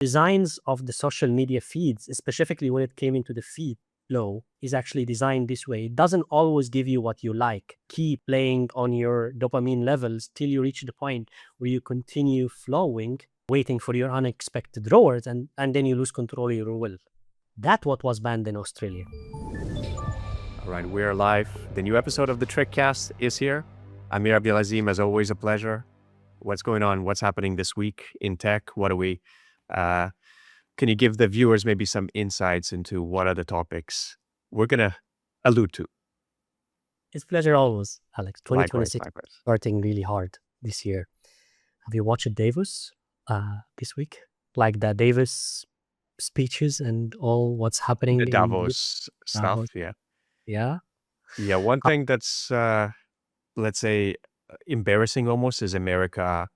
designs of the social media feeds, specifically when it came into the feed flow, is actually designed this way. It doesn't always give you what you like. Keep playing on your dopamine levels till you reach the point where you continue flowing, waiting for your unexpected rewards, and then you lose control of your will. That's what was banned in Australia. All right, we're live. The new episode of the TrickCast is here. Amir Abdelazim, as always, a pleasure. What's going on? What's happening this week in tech? What are we? Can you give the viewers maybe some insights into what are the topics we're gonna allude to? It's pleasure always, Alex. Likewise, 2026 likewise. starting really hard this year. Have you watched Davos this week? Like the Davos speeches and all what's happening The in Davos stuff, Davos? yeah. Yeah. Yeah, one thing that's, let's say, embarrassing almost is America,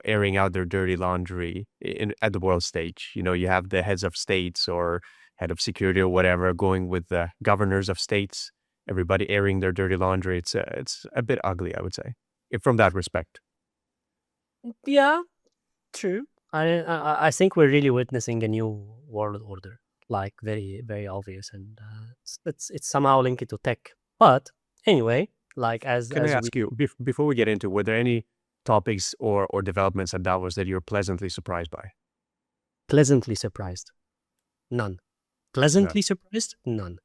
airing out their dirty laundry at the world stage. You have the heads of states or head of security or whatever going with the governors of states, everybody airing their dirty laundry. It's a bit ugly, I would say, from that respect. Yeah, true. I think we're really witnessing a new world order, like very, very obvious, and it's somehow linked to tech. But anyway, like Can I ask you, before we get into, were there any topics or developments at Davos that you're pleasantly surprised by? pleasantly surprised, none. Pleasantly surprised, none.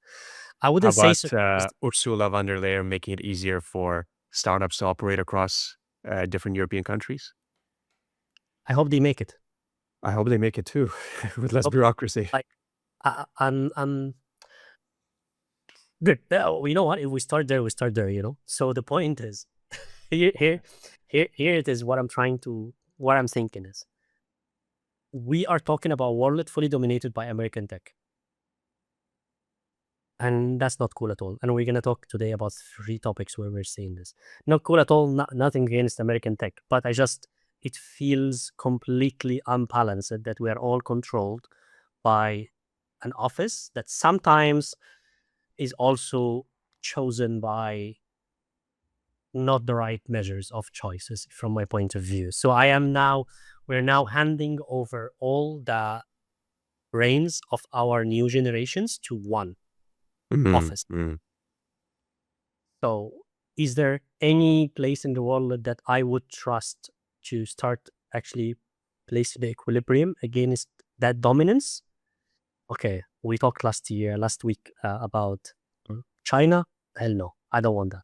I wouldn't How say about surprised. Ursula von der Leyen making it easier for startups to operate across different European countries? I hope they make it. I hope they make it too, with less Hope- bureaucracy. Like, I'm good. You know what? If we start there, we start there. So the point is, here it is. What I'm thinking is, we are talking about a world fully dominated by American tech, and that's not cool at all. And we're gonna talk today about 3 topics where we're seeing this. Not cool at all. Nothing against American tech, but it feels completely unbalanced that we are all controlled by an office that sometimes is also chosen by not the right measures of choices from my point of view. So we're now handing over all the reins of our new generations to one office. So is there any place in the world that I would trust to start actually placing the equilibrium against that dominance? Okay, we talked last week about China. Hell no, I don't want that.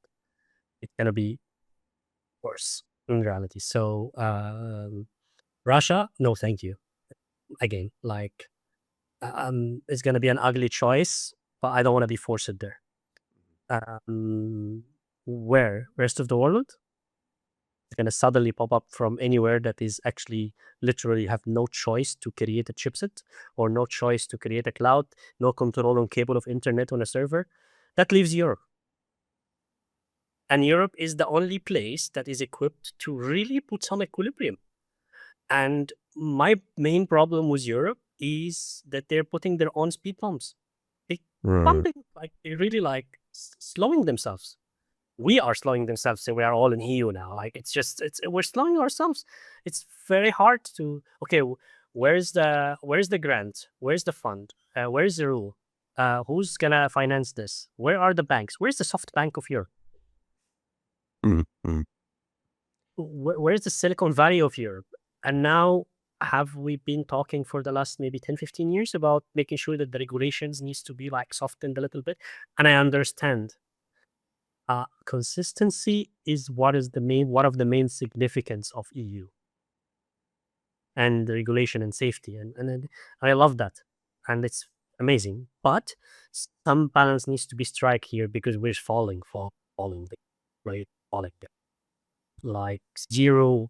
It's gonna be worse in reality. So Russia, no, thank you. Again, like it's gonna be an ugly choice, but I don't want to be forced there. Where rest of the world? It's gonna suddenly pop up from anywhere that is actually literally have no choice to create a chipset or no choice to create a cloud, no control on cable of internet on a server. That leaves Europe. And Europe is the only place that is equipped to really put some equilibrium. And my main problem with Europe is that they're putting their own speed bumps. They bumping, like they really like slowing themselves. We are slowing themselves, so we are all in EU now. Like we're slowing ourselves. It's very hard to where's the grant? Where's the fund? Where's the rule? Who's gonna finance this? Where are the banks? Where's the soft bank of Europe? Where's the Silicon Valley of Europe? And now have we been talking for the last maybe 10, 15 years about making sure that the regulations needs to be like softened a little bit? And I understand. Consistency is one of the main significance of EU and the regulation and safety, and I love that, and it's amazing. But some balance needs to be struck here because we're falling, right, falling there. Like zero.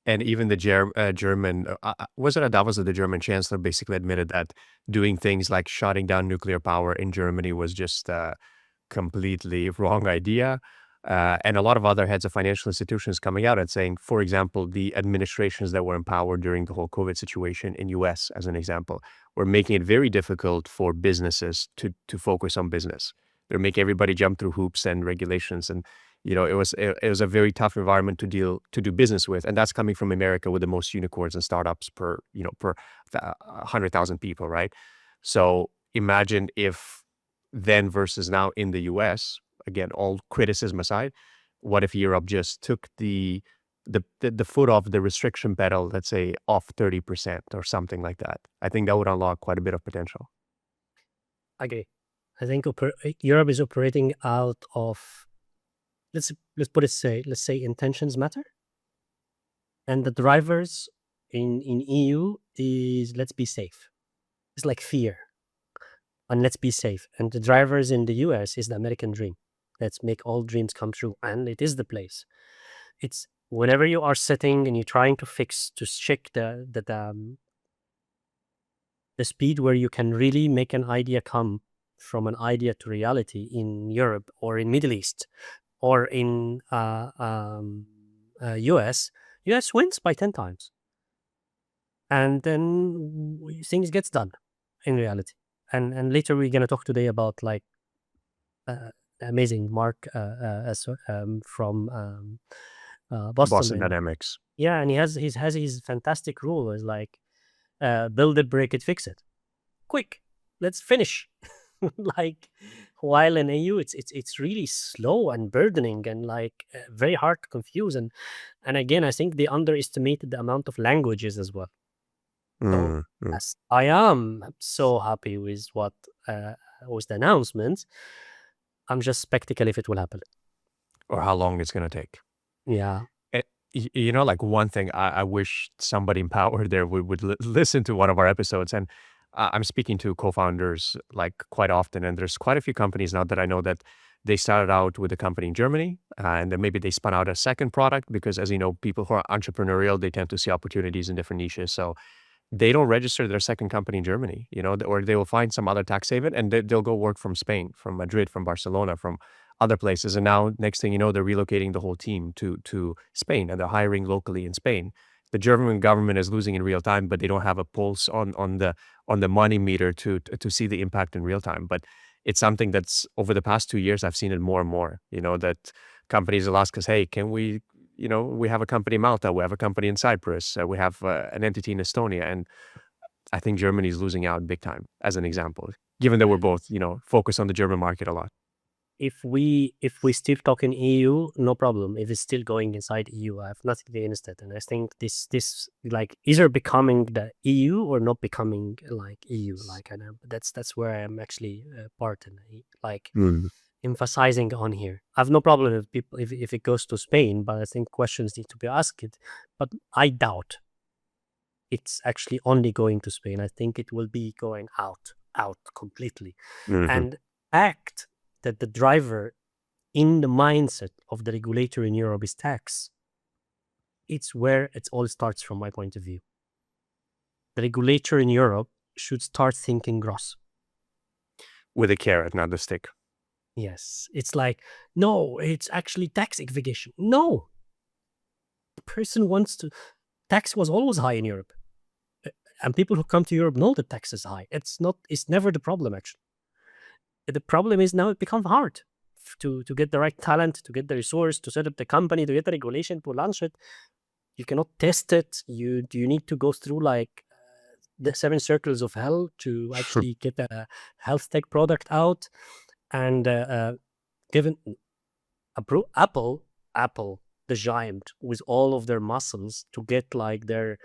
And even the German, was it at Davos that the German chancellor basically admitted that doing things like shutting down nuclear power in Germany was just a completely wrong idea. And a lot of other heads of financial institutions coming out and saying, for example, the administrations that were in power during the whole COVID situation in US, as an example, were making it very difficult for businesses to focus on business. They're making everybody jump through hoops and regulations. And it was a very tough environment to do business with, and that's coming from America with the most unicorns and startups per 100,000 people, right? So imagine if then versus now in the US, again, all criticism aside, what if Europe just took the foot off the restriction pedal, let's say off 30% or something like that? I think that would unlock quite a bit of potential. Okay. I think Europe is operating out of, let's put it let's say intentions matter, and the drivers in EU is let's be safe. It's like fear, and let's be safe. And the drivers in the US is the American dream. Let's make all dreams come true, and it is the place. It's whenever you are sitting and you're trying to check the speed where you can really make an idea come from an idea to reality in Europe or in Middle East or in US, US wins by 10 times. And then things gets done in reality. And later we're going to talk today about like amazing Mark from Boston. Boston Dynamics. Yeah, and he has his fantastic rule is like build it, break it, fix it. Quick, let's finish. Like while in AU it's really slow and burdening and like very hard to confuse, and again I think they underestimated the amount of languages as well. So yes, I am so happy with what was the announcement. I'm just skeptical if it will happen or how long it's going to take. Yeah. Like one thing I wish somebody in power there would listen to one of our episodes. And I'm speaking to co-founders like quite often. And there's quite a few companies now that I know that they started out with a company in Germany, and then maybe they spun out a second product because, as you know, people who are entrepreneurial, they tend to see opportunities in different niches. So they don't register their second company in Germany, or they will find some other tax haven and they'll go work from Spain, from Madrid, from Barcelona, from other places. And now, next thing you know, they're relocating the whole team to Spain, and they're hiring locally in Spain. The German government is losing in real time, but they don't have a pulse on the money meter to see the impact in real time. But it's something that's over the past 2 years, I've seen it more and more, that companies will ask us, hey, can we, we have a company in Malta, we have a company in Cyprus, we have an entity in Estonia. And I think Germany is losing out big time, as an example, given that we're both, focused on the German market a lot. If we still talk in EU, no problem. If it's still going inside EU, I have nothing against it. And I think this like either becoming the EU or not becoming like EU. Like I know that's where I am actually part in like emphasizing on here. I have no problem if people if it goes to Spain, but I think questions need to be asked. But I doubt it's actually only going to Spain. I think it will be going out completely, and act that the driver in the mindset of the regulator in Europe is tax. It's where it all starts from my point of view. The regulator in Europe should start thinking gross. With a carrot, not the stick. Yes. It's like, no, it's actually tax evasion. No. The person wants to... Tax was always high in Europe. And people who come to Europe know that tax is high. It's never the problem, actually. The problem is now it becomes hard to get the right talent, to get the resource, to set up the company, to get the regulation, to launch it. You cannot test it. You need to go through like the 7 circles of hell to actually get a health tech product out. And given Apple, the giant, with all of their muscles to get like their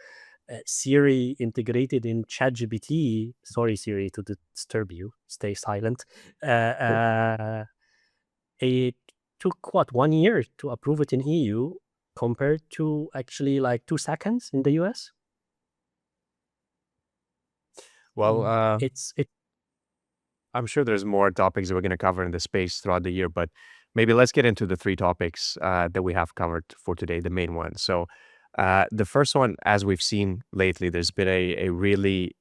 Siri integrated in ChatGPT. Sorry, Siri, to disturb you. Stay silent. It took 1 year to approve it in EU, compared to actually like 2 seconds in the US. Well, it. I'm sure there's more topics that we're going to cover in the space throughout the year, but maybe let's get into the 3 topics that we have covered for today, the main ones. So the first one, as we've seen lately, there's been a really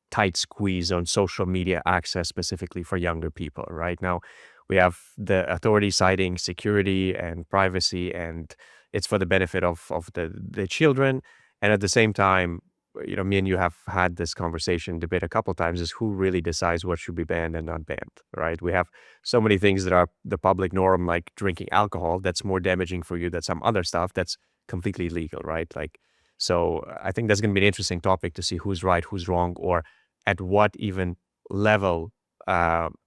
tight squeeze on social media access, specifically for younger people. Right now, we have the authorities citing security and privacy, and it's for the benefit of the children. And at the same time, me and you have had this conversation, debate a couple times, is who really decides what should be banned and not banned, right? We have so many things that are the public norm, like drinking alcohol, that's more damaging for you than some other stuff that's completely legal, right? Like, so I think that's going to be an interesting topic to see who's right, who's wrong, or at what even level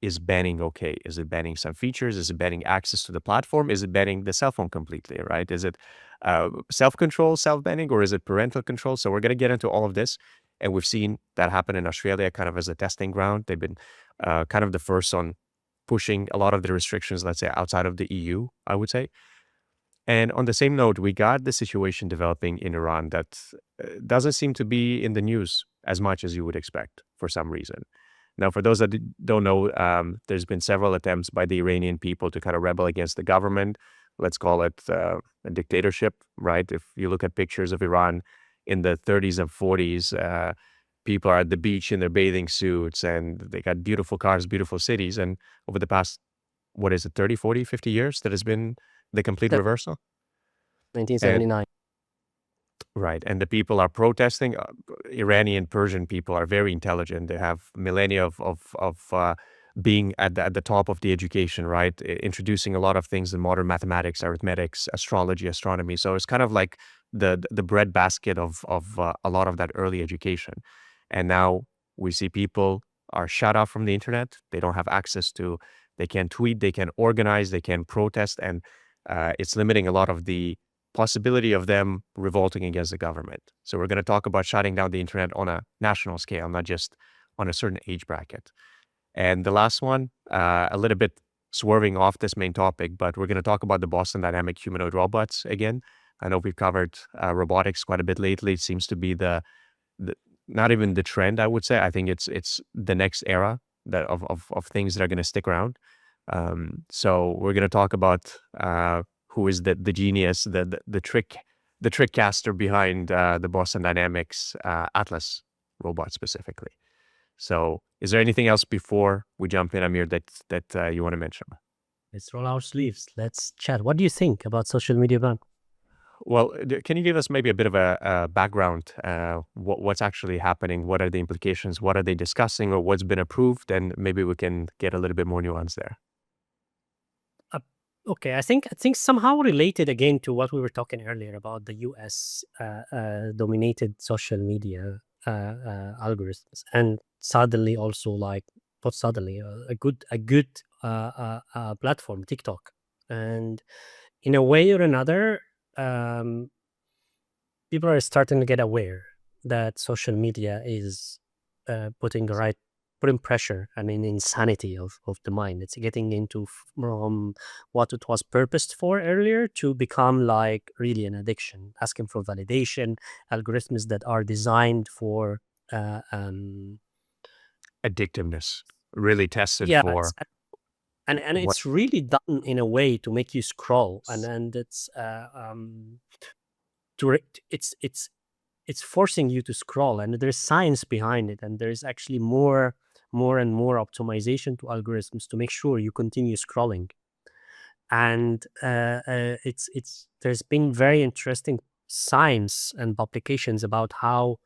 is banning okay? Is it banning some features? Is it banning access to the platform? Is it banning the cell phone completely, right? Is it self-control, self-banning, or is it parental control? So we're going to get into all of this. And we've seen that happen in Australia kind of as a testing ground. They've been kind of the first on pushing a lot of the restrictions, let's say, outside of the EU, I would say. And on the same note, we got the situation developing in Iran that doesn't seem to be in the news as much as you would expect for some reason. Now, for those that don't know, there's been several attempts by the Iranian people to kind of rebel against the government. Let's call it a dictatorship, right? If you look at pictures of Iran in the 30s and 40s, people are at the beach in their bathing suits and they got beautiful cars, beautiful cities. And over the past, what is it, 30, 40, 50 years, that has been the complete That reversal. And 1979. right, and the people are protesting. Iranian, Persian people are very intelligent. They have millennia of being at the top of the education, right? Introducing a lot of things in modern mathematics, arithmetics, astrology, astronomy. So it's kind of like the breadbasket of a lot of that early education. And now we see people are shut off from the internet. They don't have access to. They can tweet. They can organize. They can protest, and it's limiting a lot of the possibility of them revolting against the government. So we're going to talk about shutting down the internet on a national scale, not just on a certain age bracket. And the last one, a little bit swerving off this main topic, but we're going to talk about the Boston Dynamic humanoid robots again. I know we've covered robotics quite a bit lately. It seems to be the not even the trend, I would say. I think it's the next era that of things that are going to stick around. So we're going to talk about who is the genius, the trickcaster behind the Boston Dynamics Atlas robot specifically. So, is there anything else before we jump in, Amir, that you want to mention? Let's roll our sleeves. Let's chat. What do you think about social media ban? Well, can you give us maybe a bit of a background? What's actually happening? What are the implications? What are they discussing, or what's been approved? And maybe we can get a little bit more nuance there. Okay, I think somehow related again to what we were talking earlier about the U.S. Dominated social media algorithms, and suddenly also like not suddenly a good platform, TikTok, and in a way or another, people are starting to get aware that social media is putting pressure and an insanity of the mind. It's getting into from what it was purposed for earlier to become like really an addiction, asking for validation, algorithms that are designed for Addictiveness, really tested yeah, for and what? it's really done in a way to make you scroll, and it's it's forcing you to scroll, and there's science behind it, and there's actually more and more optimization to algorithms to make sure you continue scrolling. And it's there's been very interesting science and publications about how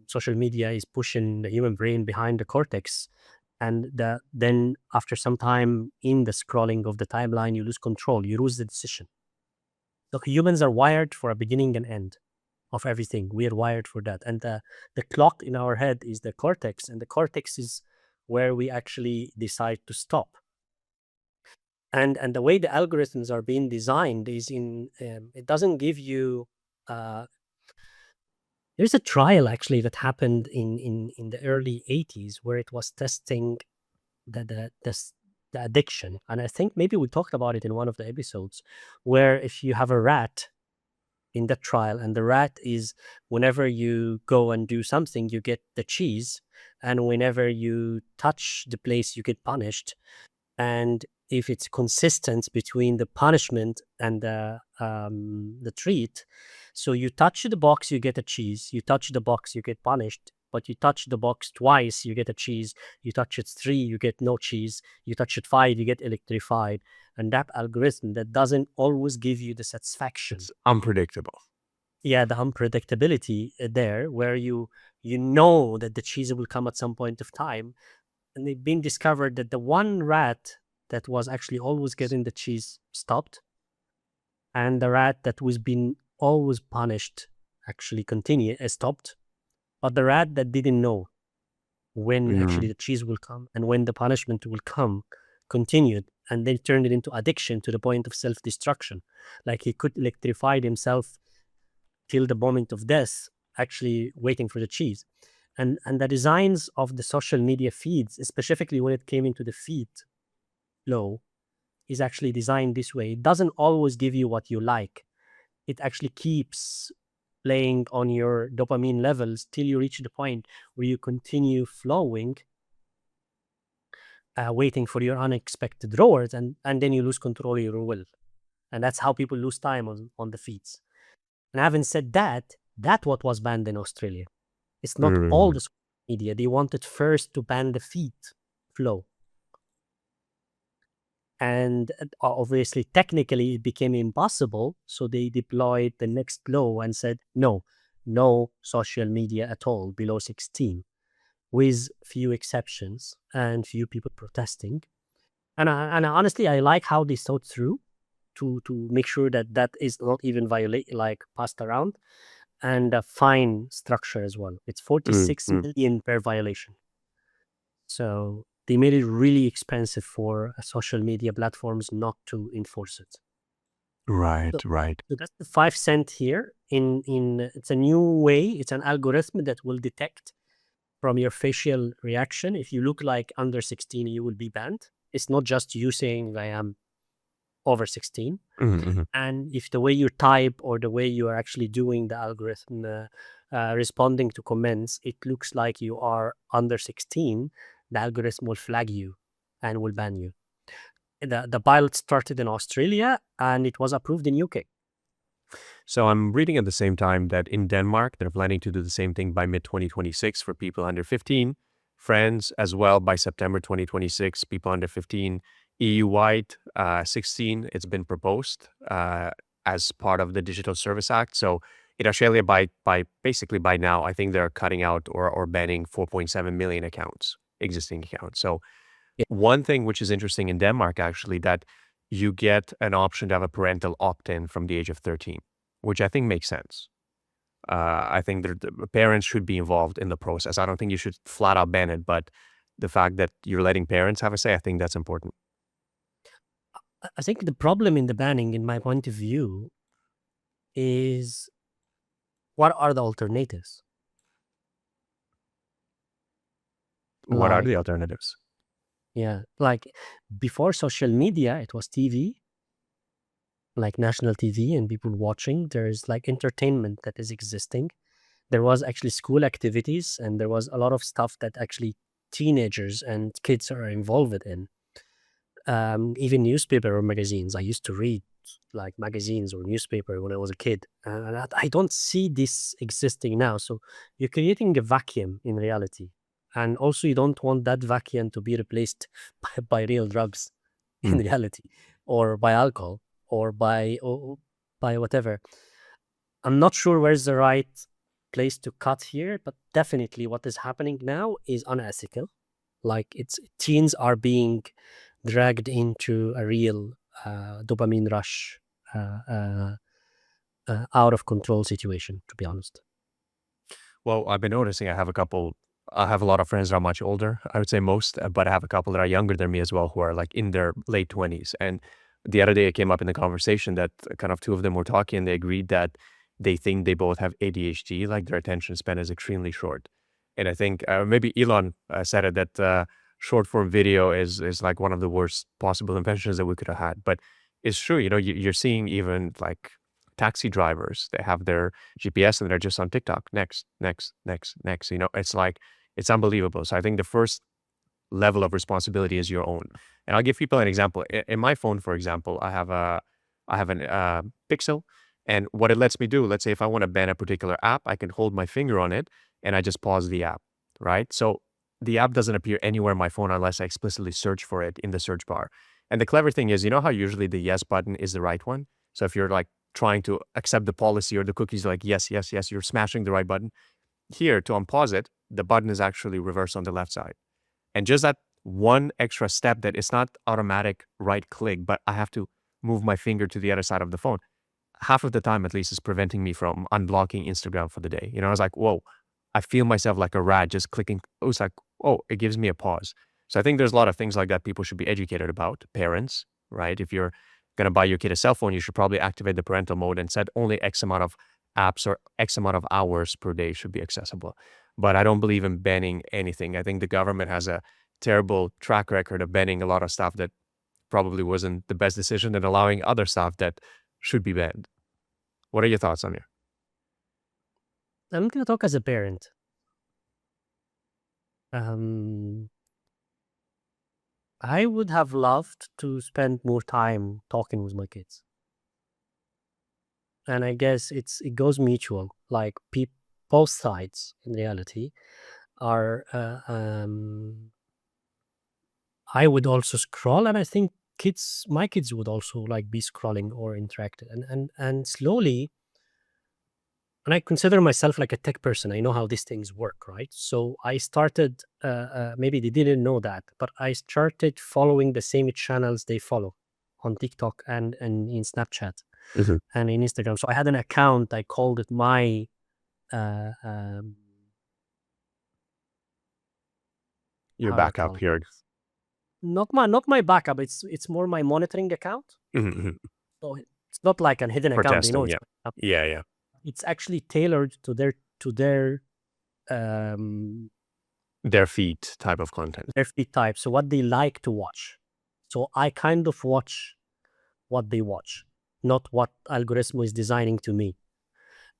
social media is pushing the human brain behind the cortex, and then after some time in the scrolling of the timeline, you lose control, you lose the decision. So humans are wired for a beginning and end of everything. We are wired for that. And the clock in our head is the cortex, and the cortex is where we actually decide to stop. And the way the algorithms are being designed is in it doesn't give you. There's a trial actually that happened in the early 80s where it was testing the addiction, and I think maybe we talked about it in one of the episodes, where if you have a rat in that trial, and the rat is whenever you go and do something you get the cheese, and whenever you touch the place you get punished, and if it's consistent between the punishment and the treat, so you touch the box you get a cheese, you touch the box you get punished, but you touch the box twice you get a cheese, you touch it 3 you get no cheese, you touch it 5 you get electrified. And that algorithm that doesn't always give you the satisfaction, It's unpredictable. Yeah, the unpredictability there, where you know that the cheese will come at some point of time, and it's been discovered that the one rat that was actually always getting the cheese stopped, and the rat that was being always punished actually stopped, but the rat that didn't know when actually Mm, the cheese will come and when the punishment will come continued, and then turned it into addiction to the point of self-destruction. Like he could electrify himself till the moment of death, actually waiting for the cheese. And the designs of the social media feeds, specifically when it came into the feed flow, is actually designed this way. It doesn't always give you what you like. It actually keeps playing on your dopamine levels till you reach the point where you continue flowing, waiting for your unexpected rewards, and then you lose control of your will. And that's how people lose time on the feeds. And having said that, that what was banned in Australia. It's not all mm, the social media. They wanted first to ban the feed flow. And obviously, technically, it became impossible. So they deployed the next law and said, no, no social media at all below 16, with few exceptions and few people protesting. And honestly, I like how they thought through to make sure that that is not even passed around, and a fine structure as well. It's mm, 46 mm. million per violation. So they made it really expensive for social media platforms not to enforce it. Right, So, right. so that's the 5 cent here. In it's a new way. It's an algorithm that will detect from your facial reaction. If you look like under 16, you will be banned. It's not just you saying I am over 16. Mhm, mhm. And if the way you type or the way you are actually doing the algorithm, responding to comments, it looks like you are under 16, the algorithm will flag you and will ban you. The pilot started in Australia and it was approved in UK. So I'm reading at the same time that in Denmark, they're planning to do the same thing by mid 2026 for people under 15. France as well by September 2026, people under 15. EU-wide, 16, it's been proposed as part of the Digital Service Act. So in Australia, by basically by now, I think they're cutting out or banning 4.7 million accounts, existing accounts. So Yeah. one thing which is interesting in Denmark, actually, that you get an option to have a parental opt-in from the age of 13, which I think makes sense. I think that the parents should be involved in the process. I don't think you should flat out ban it, but the fact that you're letting parents have a say, I think that's important. I think the problem in the banning, in my point of view, is what are the alternatives? What are Like, the alternatives? yeah, like before social media, it was TV, like national TV and people watching. There's like entertainment that is existing. There was actually school activities, and there was a lot of stuff that actually teenagers and kids are involved in. Even newspaper or magazines. I used to read like magazines or newspaper when I was a kid, and I don't see this existing now. So you're creating a vacuum in reality, and also you don't want that vacuum to be replaced by real drugs in Mm. reality, or by alcohol, or by whatever. I'm not sure where's the right place to cut here, but definitely what is happening now is unethical. Like it's teens are being dragged into a real dopamine rush, uh, uh, out of control situation. To be honest, Well, I've been noticing I have a lot of friends that are much older, I would say most, but I have a couple that are younger than me as well who are like in their late 20s. And the other day it came up in the conversation that kind of two of them were talking and they agreed that they think they both have ADHD, like their attention span is extremely short. And I think maybe Elon said it that short form video is like one of the worst possible inventions that we could have had. But it's true, you're seeing even like taxi drivers, they have their GPS and they're just on TikTok. Next, next, next, next. It's like it's unbelievable. So I think the first level of responsibility is your own. And I'll give people an example. In my phone, for example, I have an Pixel, and what it lets me do, let's say if I want to ban a particular app, I can hold my finger on it and I just pause the app, right? So the app doesn't appear anywhere on my phone unless I explicitly search for it in the search bar. And the clever thing is, you know how usually the yes button is the right one? So if you're like trying to accept the policy or the cookies, like, yes, yes, yes, you're smashing the right button. Here, to unpause it, the button is actually reversed on the left side. And just that one extra step, that it's not automatic right click, but I have to move my finger to the other side of the phone, half of the time at least, is preventing me from unblocking Instagram for the day. I was like, whoa, I feel myself like a rat just clicking. It was like, oh, it gives me a pause. So I think there's a lot of things like that people should be educated about. Parents, right? If you're going to buy your kid a cell phone, you should probably activate the parental mode and set only X amount of apps or X amount of hours per day should be accessible. But I don't believe in banning anything. I think the government has a terrible track record of banning a lot of stuff that probably wasn't the best decision, and allowing other stuff that should be banned. What are your thoughts, Amir? I'm going to talk as a parent. I would have loved to spend more time talking with my kids. And I guess it goes mutual. Like both sides in reality are I would also scroll, and I think my kids would also like be scrolling or interacted, and slowly. And I consider myself like a tech person. I know how these things work, right? So I started. Maybe they didn't know that, but I started following the same channels they follow on TikTok and in Snapchat and in Instagram. So I had an account. I called it my. Uh, um, Your how do I backup call it? here. Not my backup. It's more my monitoring account. So it's not like a hidden For account. They know testing, it's yeah. my account. Yeah, yeah. It's actually tailored to their um Their feed type of content. their feed type. So what they like to watch. So I kind of watch what they watch, not what algorithm is designing to me.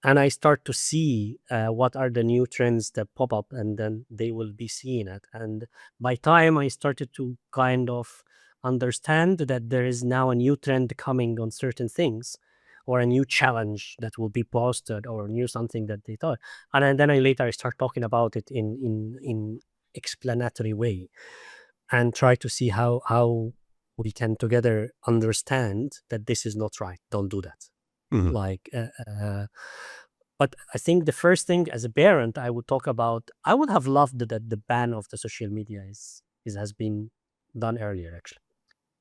And I start to see what are the new trends that pop up, and then they will be seeing it. And by time I started to kind of understand that there is now a new trend coming on certain things, or a new challenge that will be posted, or a new something that they thought, and then I later start talking about it in explanatory way, and try to see how we can together understand that this is not right. Don't do that. Like but I think the first thing as a parent I would talk about, I would have loved that the ban of the social media is has been done earlier, actually,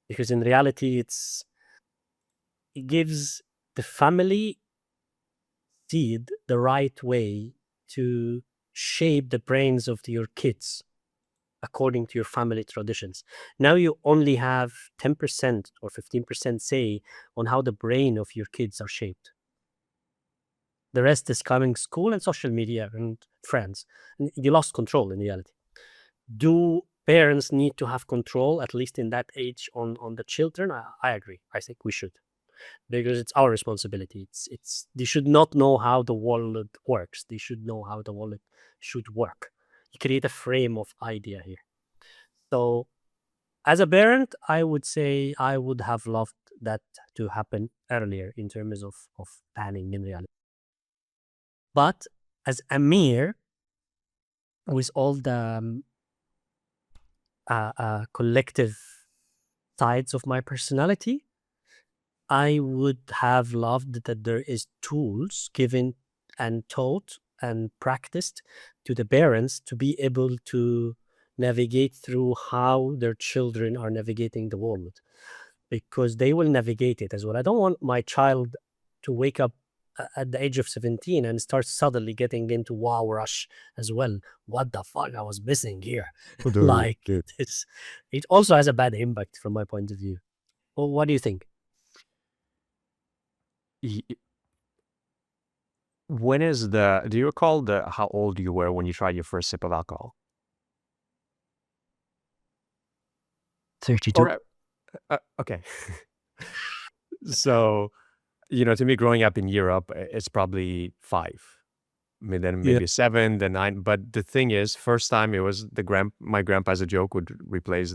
because in reality it gives the family seed the right way to shape the brains of your kids according to your family traditions. Now you only have 10% or 15% say on how the brain of your kids are shaped. The rest is coming school and social media and friends. And you lost control in reality. Do parents need to have control, at least in that age, on the children? I agree. I think we should, because it's our responsibility. It's they should not know how the world works. They should know how the world should work. You create a frame of idea here. So as a parent, I would say I would have loved that to happen earlier in terms of planning in reality. But as Amir, with all the collective sides of my personality, I would have loved that there is tools given and taught and practiced to the parents to be able to navigate through how their children are navigating the world, because they will navigate it as well. I don't want my child to wake up at the age of 17 and start suddenly getting into wow rush as well. What the fuck I was missing here? Like this, it also has a bad impact from my point of view. Well, what do you think? When is do you recall how old you were when you tried your first sip of alcohol? 32. Or, okay. So, to me, growing up in Europe, it's probably 5. Then Yeah. maybe 7, then 9. But the thing is, first time it was my grandpa, as a joke, would replace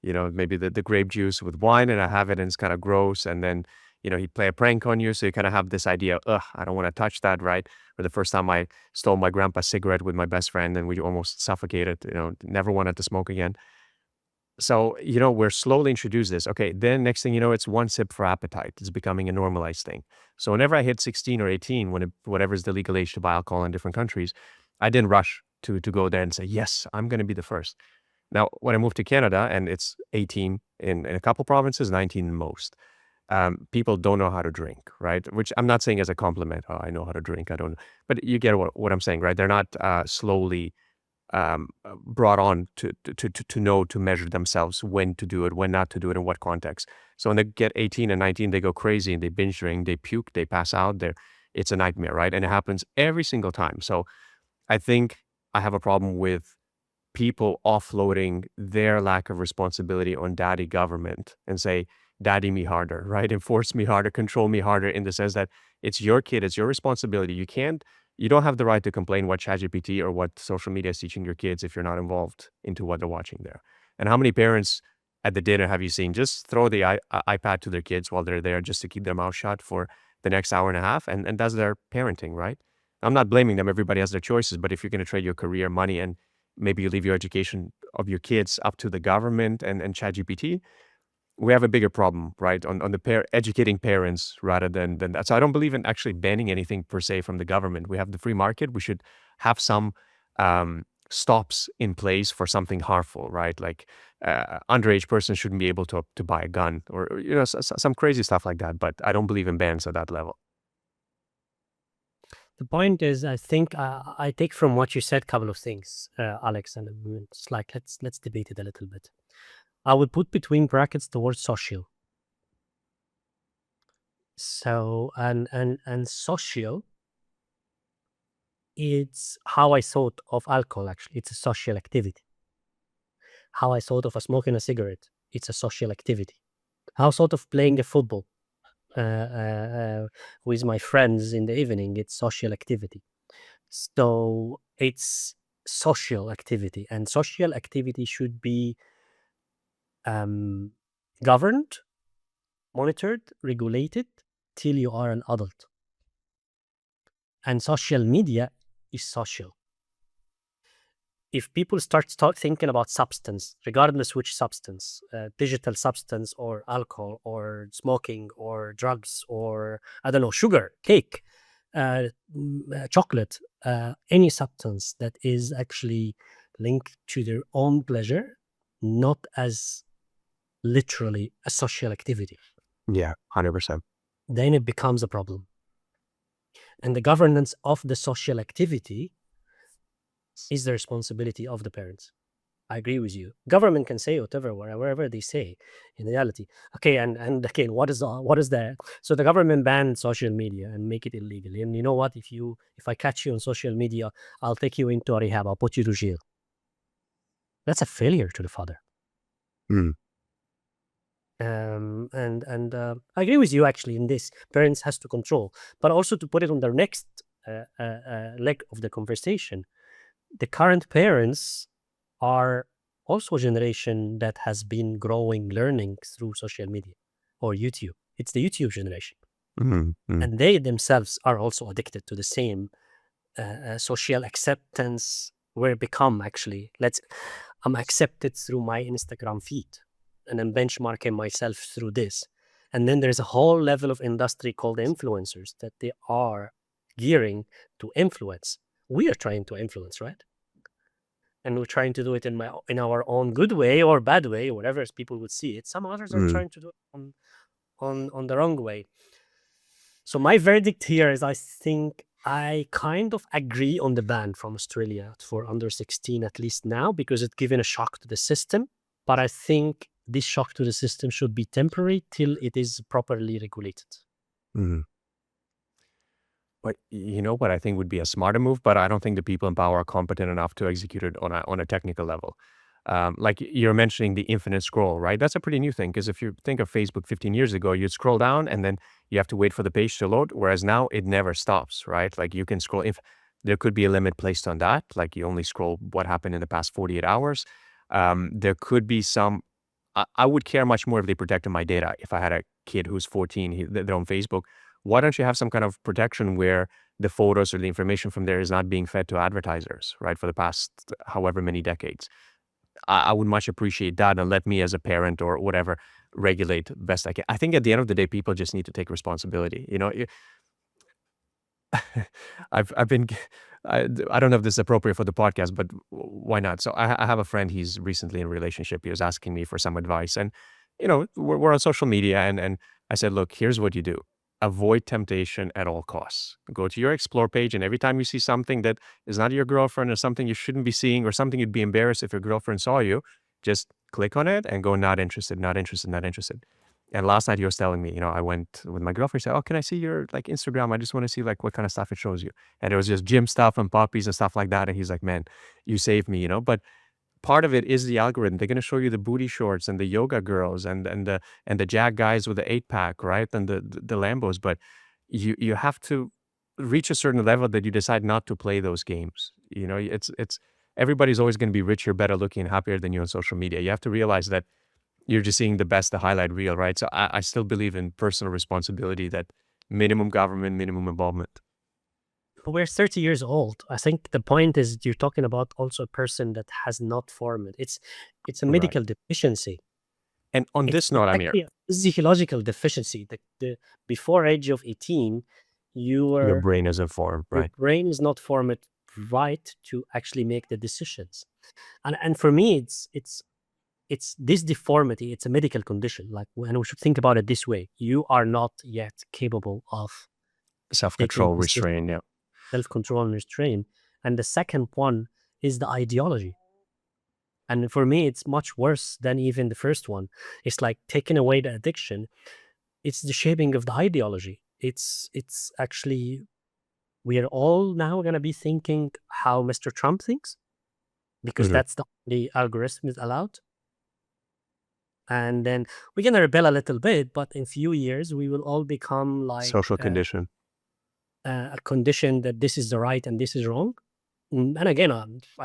maybe the grape juice with wine, and I have it, and it's kind of gross. And then, he'd play a prank on you. So you kind of have this idea, ugh, I don't want to touch that, right? Or the first time I stole my grandpa's cigarette with my best friend and we almost suffocated, never wanted to smoke again. So, we're slowly introduced this. Okay, then next thing you know, it's one sip for appetite. It's becoming a normalized thing. So whenever I hit 16 or 18, whatever's the legal age to buy alcohol in different countries, I didn't rush to go there and say, yes, I'm going to be the first. Now, when I moved to Canada, and it's 18 in a couple provinces, 19 in most, people don't know how to drink, right? Which I'm not saying as a compliment. Oh, I know how to drink. I don't. But you get what I'm saying, right? They're not slowly brought on to know, to measure themselves, when to do it, when not to do it, in what context. So when they get 18 and 19, they go crazy and they binge drink, they puke, they pass out. It's a nightmare, right? And it happens every single time. So I think I have a problem with people offloading their lack of responsibility on daddy government and say, daddy me harder, right? Enforce me harder, control me harder, in the sense that it's your kid, it's your responsibility. You don't have the right to complain what ChatGPT or what social media is teaching your kids if you're not involved into what they're watching there. And how many parents at the dinner have you seen just throw the iPad to their kids while they're there just to keep their mouth shut for the next hour and a half? And that's their parenting, right? I'm not blaming them. Everybody has their choices. But if you're going to trade your career, money, and maybe you leave your education of your kids up to the government and ChatGPT, we have a bigger problem, right? On the educating parents rather than that. So I don't believe in actually banning anything per se from the government. We have the free market. We should have some stops in place for something harmful, right? Like underage person shouldn't be able to buy a gun, or some crazy stuff like that. But I don't believe in bans at that level. The point is, I think I take from what you said a couple of things, Alex, and it's like let's debate it a little bit. I would put between brackets the word social. So and social, it's how I thought of alcohol. Actually, it's a social activity. How I thought of smoking a cigarette, it's a social activity. How I thought of playing a football with my friends in the evening, it's social activity. So it's social activity, and social activity should be governed, monitored, regulated till you are an adult. And social media is social. If people start thinking about substance, regardless which substance, digital substance or alcohol or smoking or drugs or, I don't know, sugar, cake, chocolate, any substance that is actually linked to their own pleasure, not as literally a social activity, Yeah, 100%. then it becomes a problem. And the governance of the social activity is the responsibility of the parents. I agree with you. Government can say whatever, wherever they say, in reality. Okay, and again, what is that? So the government banned social media and make it illegal. And you know what? If I catch you on social media, I'll take you into a rehab. I'll put you to jail. That's a failure to the father. Mm. And I agree with you actually in this. Parents has to control, but also to put it on their next leg of the conversation. The current parents are also a generation that has been growing, learning through social media or YouTube. It's the YouTube generation. Mm. Mm. And they themselves are also addicted to the same social acceptance, where become actually, I'm accepted through my Instagram feed, and I'm benchmarking myself through this. And then there's a whole level of industry called influencers that they are gearing to influence. We are trying to influence, right? And we're trying to do it in our own good way or bad way, whatever as people would see it. Some others are trying to do it on the wrong way. So my verdict here is, I think I kind of agree on the ban from Australia for under 16, at least now, because it's given a shock to the system. But I think this shock to the system should be temporary till it is properly regulated. Mm. But you know what I think would be a smarter move, but I don't think the people in power are competent enough to execute it on a technical level. Like you're mentioning the infinite scroll, right? That's a pretty new thing, because if you think of Facebook 15 years ago, you'd scroll down and then you have to wait for the page to load, whereas now it never stops, right? Like you can scroll, if there could be a limit placed on that, like you only scroll what happened in the past 48 hours. There could be some, I would care much more if they protected my data. If I had a kid who's 14, they're on Facebook, why don't you have some kind of protection where the photos or the information from there is not being fed to advertisers, right, for the past however many decades? I would much appreciate that, and let me as a parent or whatever regulate best I can. I think at the end of the day, people just need to take responsibility. I've been I don't know if this is appropriate for the podcast, but why not? So I have a friend. He's recently in a relationship. He was asking me for some advice, and we're on social media, and I said, look, here's what you do: avoid temptation at all costs. Go to your explore page, and every time you see something that is not your girlfriend or something you shouldn't be seeing or something you'd be embarrassed if your girlfriend saw you, just click on it and go not interested, not interested, not interested. And last night he was telling me, I went with my girlfriend. He said, "Oh, can I see your like Instagram? I just want to see like what kind of stuff it shows you." And it was just gym stuff and puppies and stuff like that. And he's like, "Man, you saved me." But part of it is the algorithm. They're going to show you the booty shorts and the yoga girls and the jag guys with the 8-pack, right? And the Lambos. But you have to reach a certain level that you decide not to play those games. It's everybody's always going to be richer, better looking, and happier than you on social media. You have to realize that you're just seeing the best, the highlight reel, right? So I still believe in personal responsibility, that minimum government, minimum involvement. We're 30 years old. I think the point is you're talking about also a person that has not formed. It's a Right. medical deficiency. And on It's this note, Amir, actually a physiological deficiency. The before age of 18, your brain is informed, your right? brain is not formed right to actually make the decisions. And for me, it's this deformity. It's a medical condition. Like, and we should think about it this way: you are not yet capable of taking Self-control, decisions, restraint, yeah. self-control and restraint. And the second one is the ideology. And for me, it's much worse than even the first one. It's like taking away the addiction. It's the shaping of the ideology. It's actually, we are all now going to be thinking how Mr. Trump thinks, because Mhm. that's the algorithm is allowed. And then we're going to rebel a little bit, but in few years, we will all become like Social condition. a condition that this is the right and this is wrong. And again,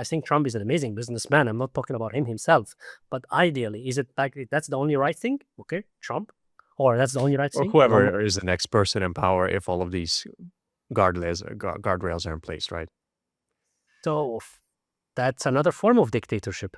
I think Trump is an amazing businessman. I'm not talking about him himself, but ideally, is it like that's the only right thing? Okay, Trump, or that's the only right Or thing? Elon Musk? whoever is the next person in power, if all of these guardrails are in place, right? So that's another form of dictatorship.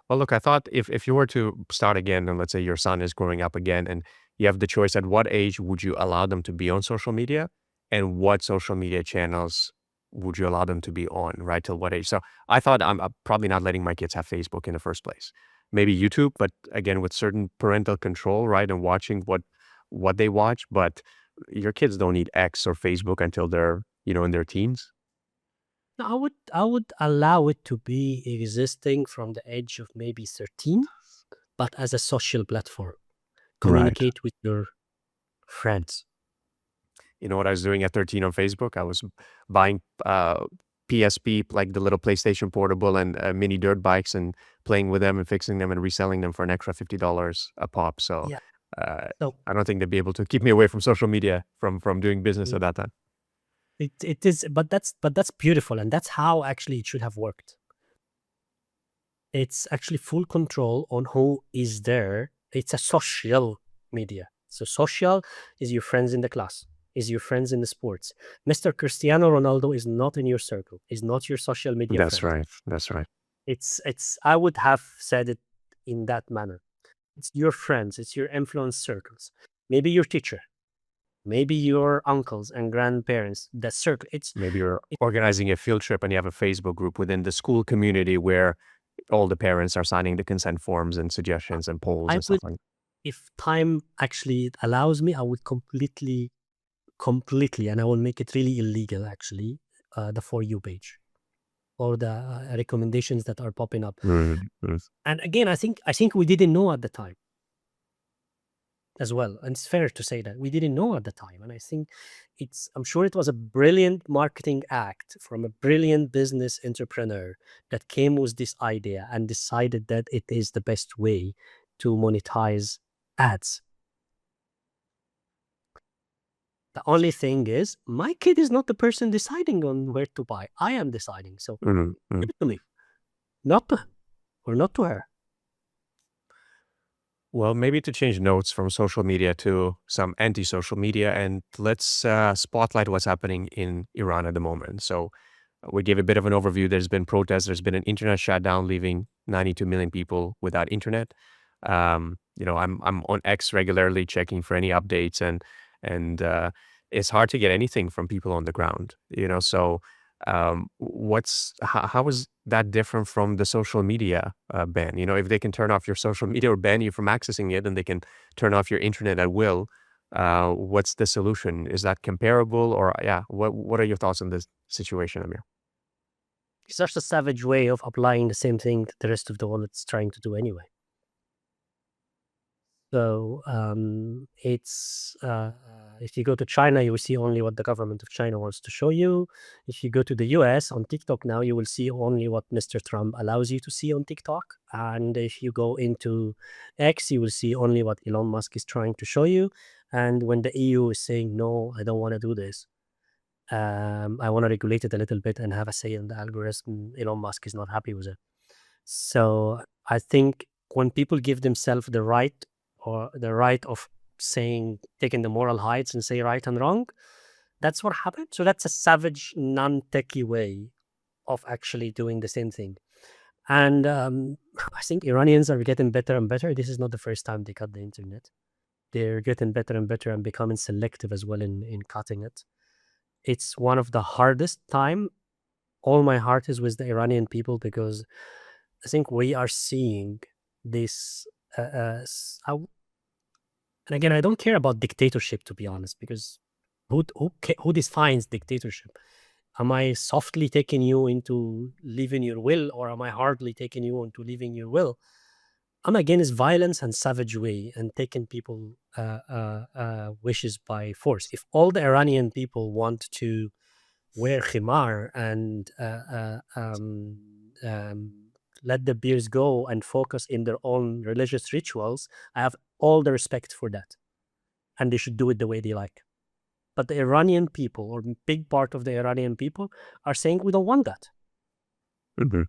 Well, look, I thought if you were to start again, and let's say your son is growing up again, and you have the choice, at what age would you allow them to be on social media, and what social media channels would you allow them to be on, right? Till what age? So I thought I'm probably not letting my kids have Facebook in the first place. Maybe YouTube, but again, with certain parental control, right? And watching what they watch. But your kids don't need X or Facebook until they're, in their teens. No, I would allow it to be existing from the age of maybe 13, but as a social platform. Communicate with your friends. You know what I was doing at 13 on Facebook? I was buying PSP, like the little PlayStation Portable, and mini dirt bikes, and playing with them and fixing them and reselling them for an extra $50 a pop. So Yeah. So I don't think they'd be able to keep me away from social media from doing business at that time. it is, but that's beautiful, and that's how actually it should have worked. It's actually full control on who is there. It's a social media. So social is your friends in the class, is your friends in the sports. Mr. Cristiano Ronaldo is not in your circle, is not your social media That's friend. right. That's right. It's I would have said it in that manner. It's your friends, it's your influence circles. Maybe your teacher, maybe your uncles and grandparents, the circle. Maybe you're organizing a field trip and you have a Facebook group within the school community where all the parents are signing the consent forms and suggestions and polls I and stuff would, like that. if time actually allows me, I would completely, and I will make it really illegal actually, the For You page or the recommendations that are popping up. And again, I think we didn't know at the time as well. And it's fair to say that we didn't know at the time. And I think I'm sure it was a brilliant marketing act from a brilliant business entrepreneur that came with this idea and decided that it is the best way to monetize ads. The only thing is, my kid is not the person deciding on where to buy. I am deciding. So give it to me, not to him or not to her. Well, maybe to change notes from social media to some anti-social media, and let's spotlight what's happening in Iran at the moment. So we gave a bit of an overview. There's been protests. There's been an internet shutdown, leaving 92 million people without internet. I'm on X regularly checking for any updates, and it's hard to get anything from people on the ground. So how is that different from the social media ban? If they can turn off your social media or ban you from accessing it, and they can turn off your internet at will, what's the solution? Is that comparable, or yeah, what are your thoughts on this situation, Amir? It's such a savage way of applying the same thing that the rest of the world is trying to do anyway. So if you go to China, you will see only what the government of China wants to show you. If you go to the US on TikTok now, you will see only what Mr. Trump allows you to see on TikTok. And if you go into X, you will see only what Elon Musk is trying to show you. And when the EU is saying, no, I don't want to do this, I want to regulate it a little bit and have a say in the algorithm, Elon Musk is not happy with it. So I think when people give themselves the right of saying, taking the moral heights and say right and wrong, that's what happened. So that's a savage, non-techie way of actually doing the same thing. And I think Iranians are getting better and better. This is not the first time they cut the internet. They're getting better and better and becoming selective as well in cutting it. It's one of the hardest time. All my heart is with the Iranian people, because I think we are seeing this. And again, I don't care about dictatorship, to be honest, because who defines dictatorship? Am I softly taking you into leaving your will, or am I hardly taking you into leaving your will? I'm against violence and savage way and taking people wishes by force. If all the Iranian people want to wear khimar and let the beards go and focus in their own religious rituals, I have all the respect for that. And they should do it the way they like. But the Iranian people, or big part of the Iranian people, are saying we don't want that. Mhm.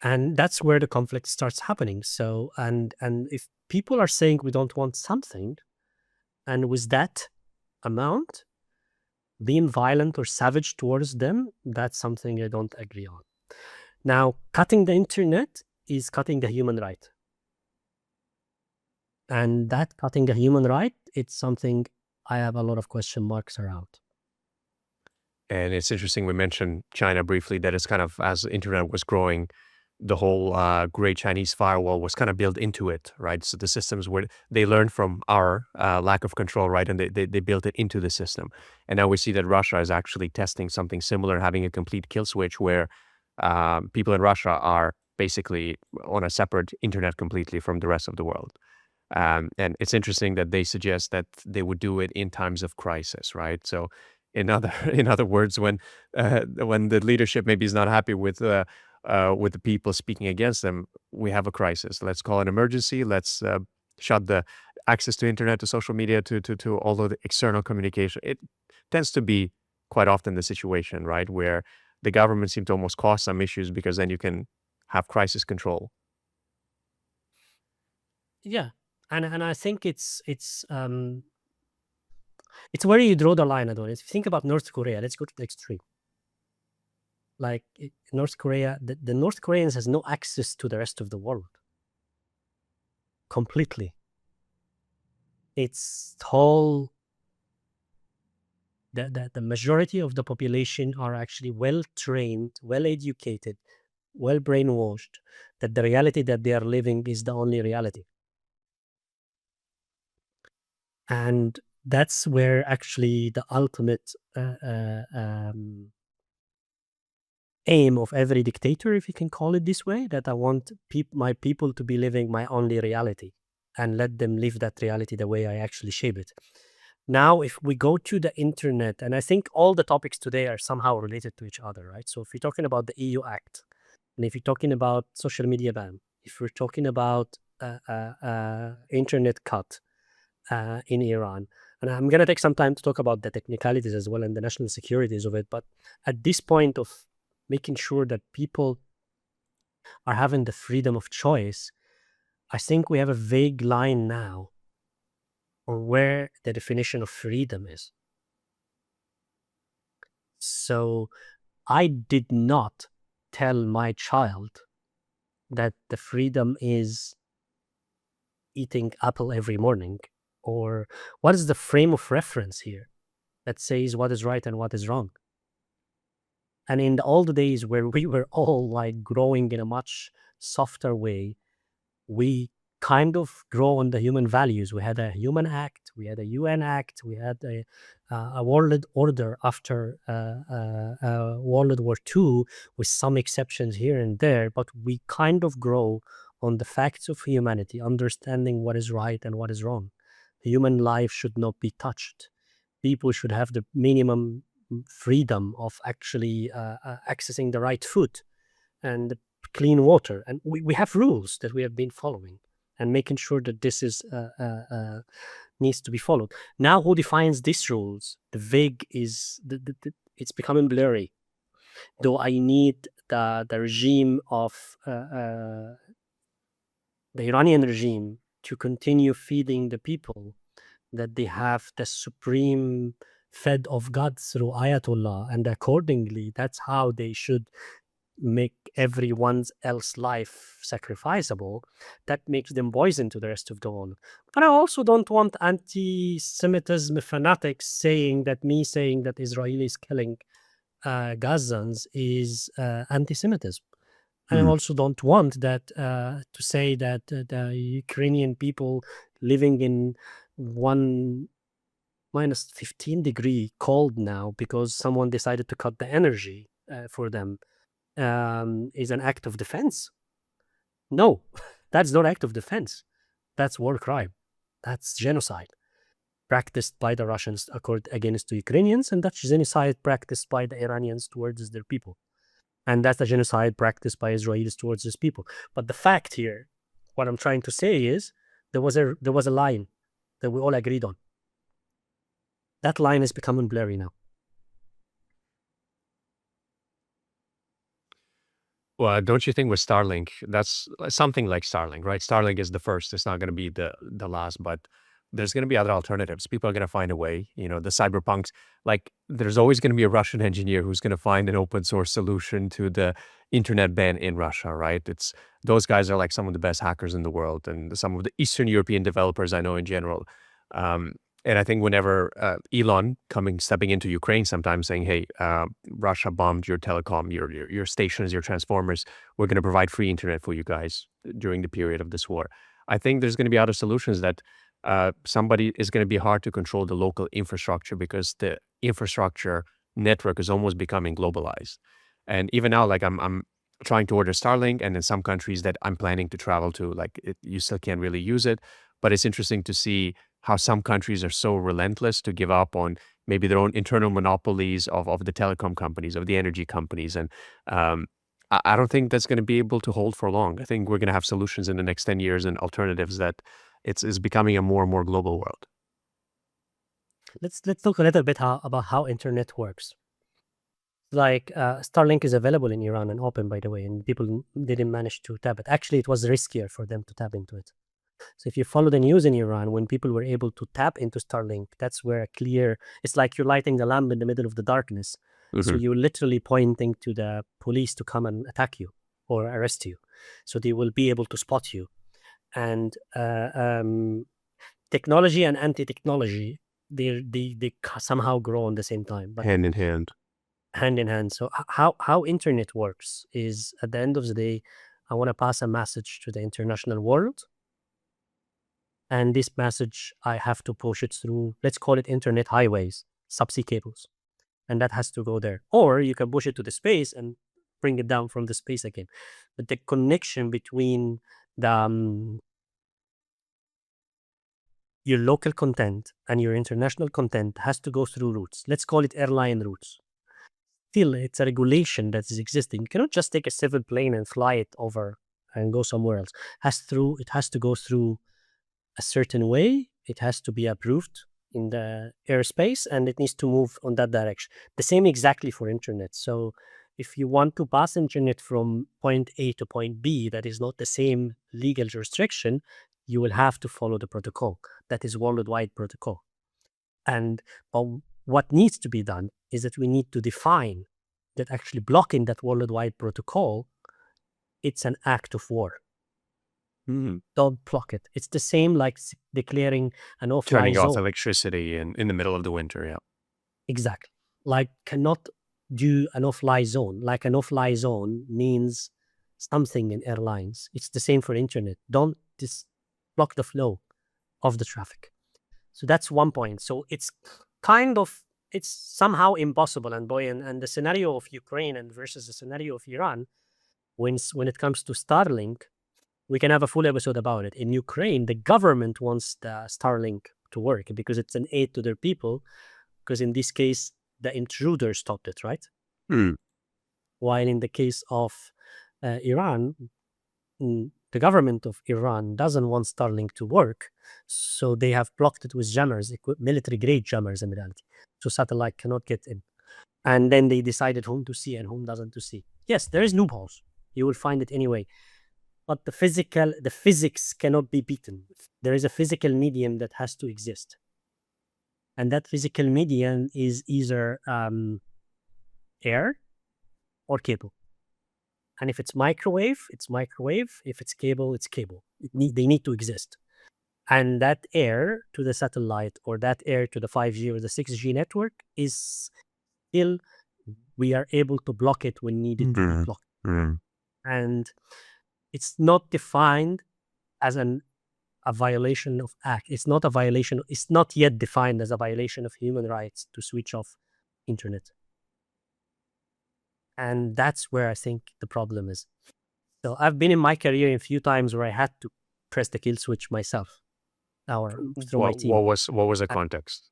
And that's where the conflict starts happening. So, and if people are saying we don't want something, and with that amount, being violent or savage towards them, that's something I don't agree on. Now, cutting the internet is cutting the human right. And that cutting the human right, it's something I have a lot of question marks around. And it's interesting we mentioned China briefly, that it's kind of, as the internet was growing, the whole Great Chinese Firewall was kind of built into it, right? So the systems were, they learned from our lack of control, right? And they built it into the system. And now we see that Russia is actually testing something similar, having a complete kill switch where people in Russia are basically on a separate internet completely from the rest of the world. And it's interesting that they suggest that they would do it in times of crisis, right? So, in other words, when the leadership maybe is not happy with the people speaking against them, we have a crisis. Let's call an emergency. Let's shut the access to internet, to social media, to all of the external communication. It tends to be quite often the situation, right, where the government seem to almost cause some issues because then you can have crisis control. Yeah. And I think it's where you draw the line, Adonis. If you think about North Korea, let's go to the extreme. Like North Korea, the North Koreans has no access to the rest of the world. Completely. It's whole, the majority of the population are actually well trained, well educated, well brainwashed, that the reality that they are living is the only reality. And that's where actually the ultimate aim of every dictator, if you can call it this way, that I want my people to be living my only reality and let them live that reality the way I actually shape it. Now, if we go to the internet, and I think all the topics today are somehow related to each other, right? So if you're talking about the EU Act, and if you're talking about social media ban, if we're talking about internet cut in Iran, and I'm going to take some time to talk about the technicalities as well and the national securities of it, but at this point of making sure that people are having the freedom of choice, I think we have a vague line now on where the definition of freedom is. So I did not tell my child that the freedom is eating apple every morning? Or what is the frame of reference here that says what is right and what is wrong? And in the old days where we were all like growing in a much softer way, we kind of grow on the human values. We had a Human Act, we had a UN Act, we had a world order after World War II, with some exceptions here and there, but we kind of grow on the facts of humanity, understanding what is right and what is wrong. Human life should not be touched. People should have the minimum freedom of actually accessing the right food and clean water. And we have rules that we have been following and making sure that this is needs to be followed. Now, who defines these rules? The vague is it's becoming blurry. Do I need the regime of the Iranian regime to continue feeding the people that they have the supreme fed of God through Ayatollah, and accordingly, that's how they should make everyone's else life sacrificable? That makes them poison to the rest of the world. But I also don't want anti-Semitism fanatics saying that me saying that Israelis killing Gazans is anti-Semitism. And I also don't want that to say that the Ukrainian people living in 1 - 15 degree cold now because someone decided to cut the energy for them is an act of defense. No, that's not act of defense. That's war crime. That's genocide practiced by the Russians against the Ukrainians, and that's genocide practiced by the Iranians towards their people. And that's a genocide practiced by Israelis towards these people. But the fact here, what I'm trying to say is, there was a line that we all agreed on. That line is becoming blurry now. Well, don't you think with Starlink, that's something like Starlink, right? Starlink is the first. It's not going to be the last, but there's going to be other alternatives. People are going to find a way. You know, the cyberpunks, like there's always going to be a Russian engineer who's going to find an open source solution to the internet ban in Russia, right? It's those guys are like some of the best hackers in the world, and some of the Eastern European developers I know in general. Um, and I think whenever Elon stepping into Ukraine, sometimes saying, "Hey, Russia bombed your telecom, your stations, your transformers. We're going to provide free internet for you guys during the period of this war." I think there's going to be other solutions that somebody is going to be hard to control the local infrastructure because the infrastructure network is almost becoming globalized. And even now, like I'm trying to order Starlink, and in some countries that I'm planning to travel to, like you still can't really use it. But it's interesting to see how some countries are so relentless to give up on maybe their own internal monopolies of the telecom companies, of the energy companies. And I don't think that's going to be able to hold for long. I think we're going to have solutions in the next 10 years and alternatives that is becoming a more and more global world. Let's talk a little bit about how internet works. Like Starlink is available in Iran and open, by the way, and people didn't manage to tap it. Actually, it was riskier for them to tap into it. So if you follow the news in Iran, when people were able to tap into Starlink, that's where it's like you're lighting the lamp in the middle of the darkness. So you're literally pointing to the police to come and attack you or arrest you. So they will be able to spot you. And technology and anti-technology, they somehow grow on the same time, but Hand in hand. hand in hand. So how internet works is, at the end of the day, I want to pass a message to the international world. And this message, I have to push it through, let's call it internet highways, subsea cables. And that has to go there. Or you can push it to the space and bring it down from the space again. But the connection between the your local content and your international content has to go through routes. Let's call it airline routes. Still, it's a regulation that is existing. You cannot just take a civil plane and fly it over and go somewhere else. It has to go through a certain way. It has to be approved in the airspace, and it needs to move on that direction. The same exactly for internet. So if you want to pass internet from point A to point B, that is not the same legal restriction, you will have to follow the protocol. That is worldwide protocol. And but what needs to be done is that we need to define that actually blocking that worldwide protocol it's an act of war. Mhm. Don't block it. It's the same like declaring an off-fly Turning off zone. electricity in the middle of the winter, yeah. Exactly. Like cannot do an off-fly zone. Like an off-fly zone means something in airlines. It's the same for internet. Don't just block the flow of the traffic. So that's one point. So it's kind of it's somehow impossible. And boy, and the scenario of Ukraine and versus the scenario of Iran, when it comes to Starlink, we can have a full episode about it. In Ukraine, the government wants the Starlink to work because it's an aid to their people. Because in this case, the intruder stopped it, right? Mm. While in the case of Iran, the government of Iran doesn't want Starlink to work, so they have blocked it with jammers, military-grade jammers in reality, so satellite cannot get in. And then they decided whom to see and whom doesn't to see. Yes, there is loopholes. You will find it anyway. But the physics cannot be beaten. There is a physical medium that has to exist. And that physical medium is either air or cable. And if it's microwave, it's microwave. If it's cable, it's cable. They need to exist. And that air to the satellite or that air to the 5G or the 6G network is still, we are able to block it when needed to be blocked. And it's not defined as a violation of act. It's not a violation. It's not yet defined as a violation of human rights to switch off internet. And that's where I think the problem is. So I've been in my career a few times where I had to press the kill switch myself, or through my team. What was the context?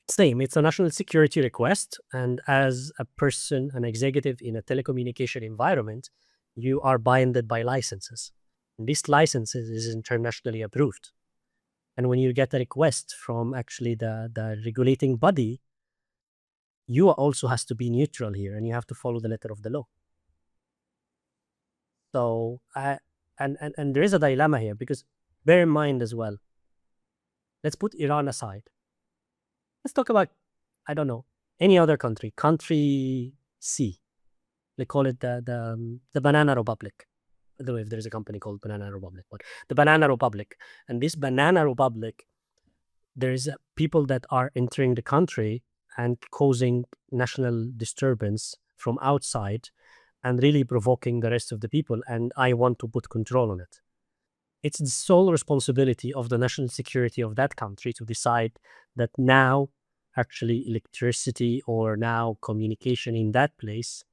Same, it's a national security request, and as a person, an executive in a telecommunication environment, you are binded by licenses. And this licenses is internationally approved. And when you get a request from actually the regulating body, you also has to be neutral here, and you have to follow the letter of the law. So, and there is a dilemma here, because bear in mind as well, let's put Iran aside. Let's talk about, I don't know, any other country, country C. They call it the Banana Republic. I don't know if there's a company called Banana Republic, but the Banana Republic. And this Banana Republic, there's people that are entering the country and causing national disturbance from outside and really provoking the rest of the people. And I want to put control on it. It's the sole responsibility of the national security of that country to decide that now actually electricity or now communication in that place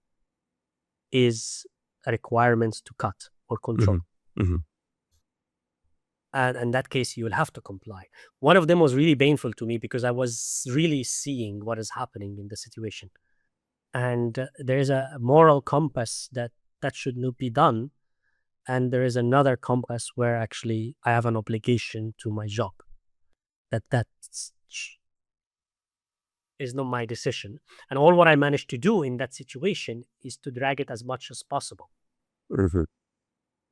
is a requirement to cut or control. And in that case, you will have to comply. One of them was really painful to me because I was really seeing what is happening in the situation. And there is a moral compass that should not be done. And there is another compass where actually I have an obligation to my job. That is not my decision. And all what I managed to do in that situation is to drag it as much as possible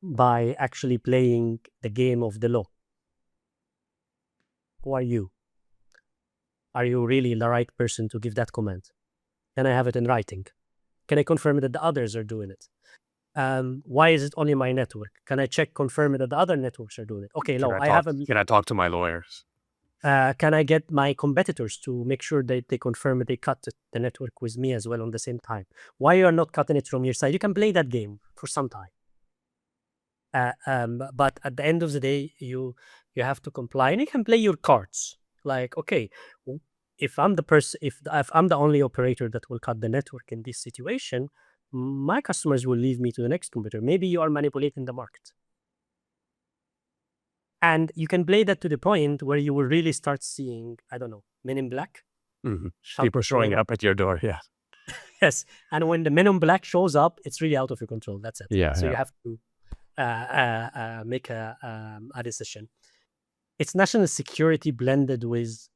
by actually playing the game of the law. Who are you? Are you really the right person to give that command? Can I have it in writing? Can I confirm that the others are doing it? Why is it only my network? Can I check, confirm that the other networks are doing it? Okay, no, Can I talk to my lawyers? Can I get my competitors to make sure that they confirm they cut the network with me as well on the same time? Why you are not cutting it from your side? You can play that game for some time. But at the end of the day, you have to comply, and you can play your cards. Like, okay, if I'm the person, if I'm the only operator that will cut the network in this situation, my customers will leave me to the next competitor. Maybe you are manipulating the market. And you can play that to the point where you will really start seeing, I don't know, Men in Black. People showing up at your door, yeah. Yes. And when the Men in Black shows up, it's really out of your control. That's it. Yeah. So you have to make a decision. It's national security blended with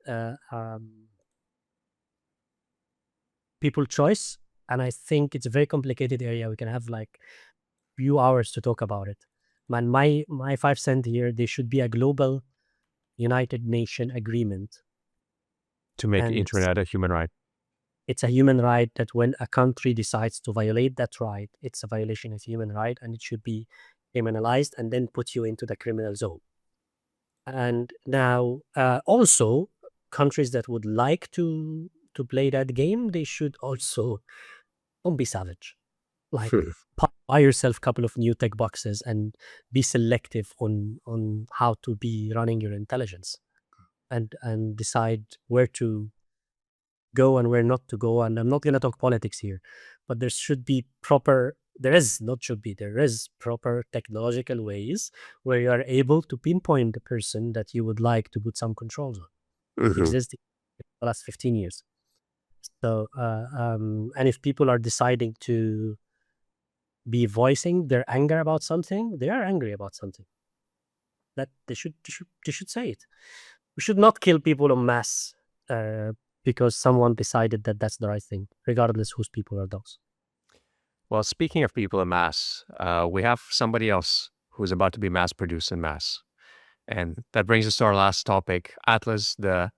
people choice. And I think it's a very complicated area. We can have like few hours to talk about it. Man, my 5 cents here, there should be a global United Nation agreement to make internet a human right. It's a human right that when a country decides to violate that right, it's a violation of human right, and it should be criminalized and then put you into the criminal zone. And now, also, countries that would like to play that game, they should also don't be savage. Like, buy yourself a couple of new tech boxes and be selective on how to be running your intelligence, and decide where to go and where not to go. And I'm not going to talk politics here, but there should be proper, there is, not should be, there is proper technological ways where you are able to pinpoint the person that you would like to put some controls on. It exists in the last 15 years. So, and if people are deciding to be voicing their anger about something, they are angry about something. That they should say it. We should not kill people en masse because someone decided that that's the right thing, regardless whose people are those. Well, speaking of people in mass, we have somebody else who's about to be mass produced in mass. And that brings us to our last topic, Atlas, the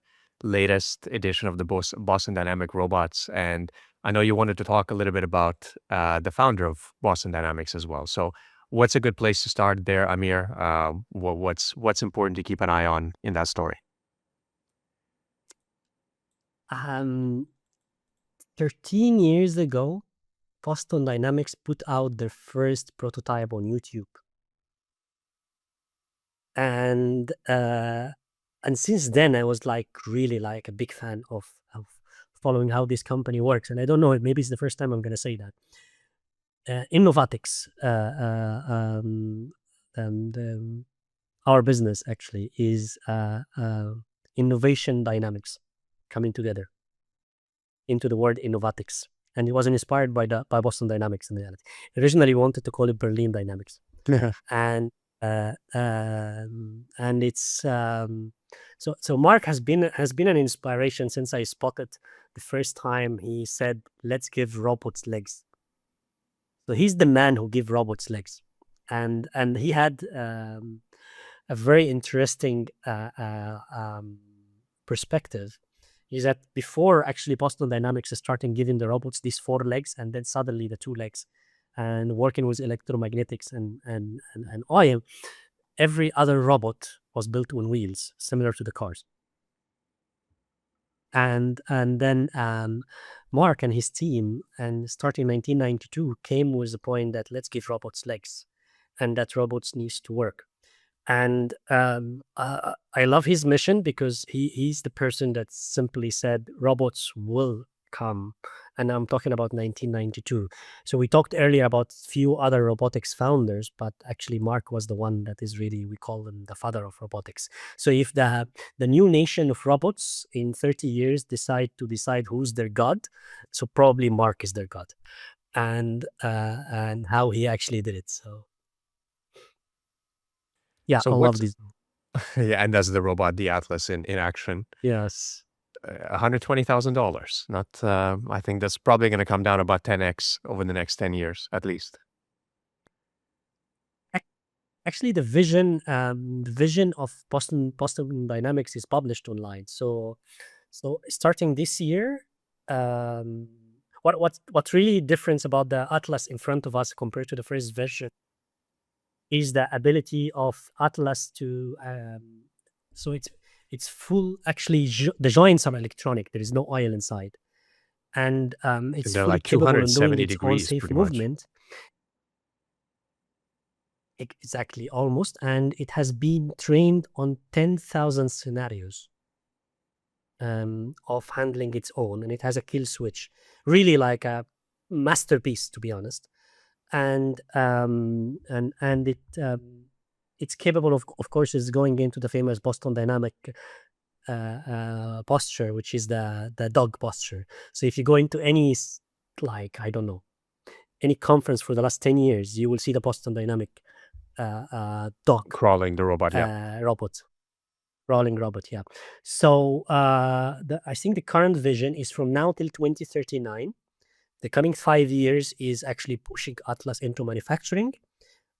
latest edition of the Boston Dynamic robots. And I know you wanted to talk a little bit about the founder of Boston Dynamics as well. So what's a good place to start there, Amir? What's important to keep an eye on in that story? 13 years ago, Boston Dynamics put out their first prototype on YouTube. And since then, I was like really like a big fan of following how this company works. And I don't know, maybe it's the first time I'm going to say that. In Robotics, our business actually is innovation dynamics coming together into the word Innovatics. And it was inspired by Boston Dynamics in reality. Originally, we wanted to call it Berlin Dynamics. And it's so Mark has been an inspiration since I spotted the first time he said, "Let's give robots legs." So he's the man who give robots legs, and he had a very interesting perspective. Is that before actually Boston Dynamics is starting giving the robots these 4 legs, and then suddenly the 2 legs, and working with electromagnetics and oil, every other robot was built on wheels, similar to the cars. And then Mark and his team, and starting in 1992, came with the point that let's give robots legs, and that robots needs to work. And I love his mission because he's the person that simply said robots will come. And I'm talking about 1992. So we talked earlier about few other robotics founders, but actually Mark was the one that is really, we call him the father of robotics. So if the new nation of robots in 30 years decide who's their god, so probably Mark is their god, and how he actually did it. So yeah, So I love what's this. yeah, and that's the robot, the Atlas in action. Yes. $120,000. Not, I think that's probably going to come down about 10x over the next 10 years, at least. Actually, the vision of Boston Dynamics is published online. So starting this year, what's really different about the Atlas in front of us compared to the first version is the ability of Atlas to so it's full. Actually, the joints are electronic. There is no oil inside, and And it's they're fully like capable of doing 270 its own degrees, safe pretty much. movement. Exactly, almost. And it has been trained on 10,000 scenarios of handling its own. And it has a kill switch. Really like a masterpiece, to be honest. And it it's capable of course, is going into the famous Boston Dynamic posture, which is the dog posture. So if you go into any, like, I don't know, any conference for the last 10 years, you will see the Boston Dynamic dog Crawling the robot, yeah. robot, rolling robot. Yeah. So I think the current vision is from now till 2039. The coming 5 years is actually pushing Atlas into manufacturing.